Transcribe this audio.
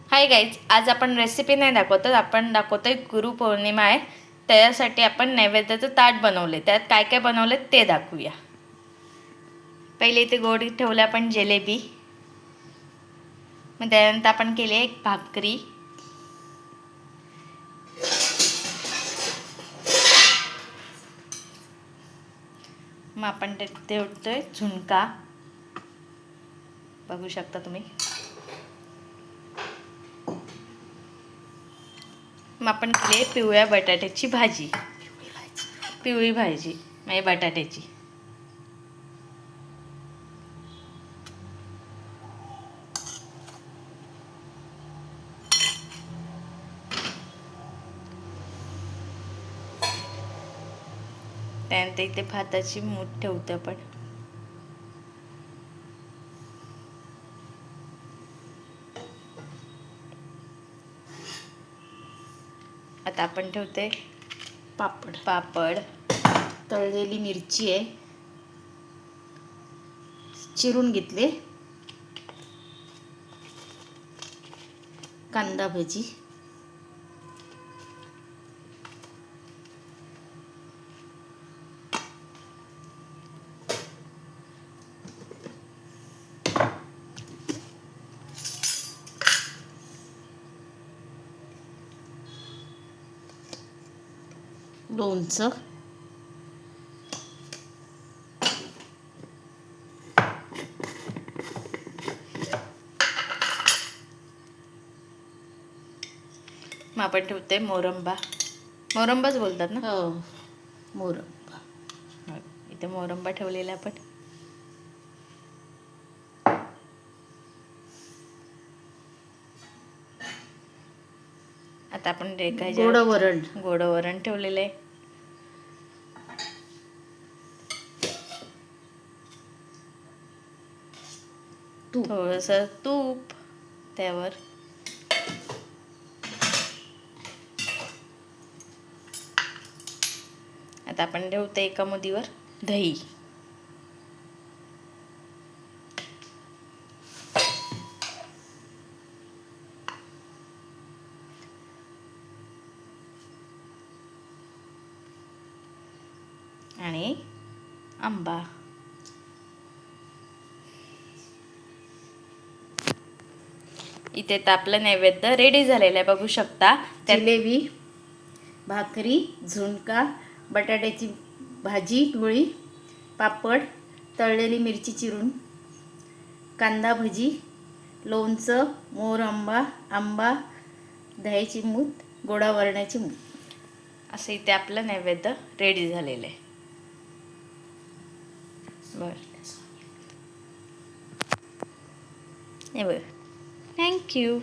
Hi guys, आज आपण recipe नाही दाखवतो, आपण दाखवतोय गुरुपौर्णिमा आहे. त्यासाठी आपण नैवेद्याचं ताट बनवले. त्यात काय काय बनवले ते दाखवूया. पहिले इथे गोडी ठेवल्या आपण जिलेबी, मग त्यानंतर आपण केली एक भाकरी, मग आपण ठेवतोय झुणका, बघू शकता तुम्ही. मग आपण केली पिवळ्या बटाट्याची भाजी, पिवळी भाजी म्हणजे बटाट्याची. त्यानंतर इथे भाताची मूठ ठेवतो आपण. आता आपण ठेवते पापड, तळलेली मिरची आहे, चिरून घेतले, कांदा भजी, लोणचं, मग आपण ठेवते मोरंबाच बोलतात ना. हो, मोरंबा. इथे मोरंबा ठेवलेला आपण. आता आपण गोड वरण ठेवलेलं आहे. थोडंसं तूप त्यावर. आता आपण ठेवतो एका मुदीवर दही. आणि आंबा. इथे तर आपलं नैवेद्य रेडी झालेलं आहे, बघू शकता. जिलेबी, भाकरी, झुणका, बटाट्याची भाजी पिवळी, पापड, तळलेली मिरची चिरून, कांदा भजी, लोणचं, मोरंबा, आंबा, दह्याची मूठ, गोडा वरणाची मूठ. असं इथे आपलं नैवेद्य रेडी झालेलं आहे. बरं, थँक्यू.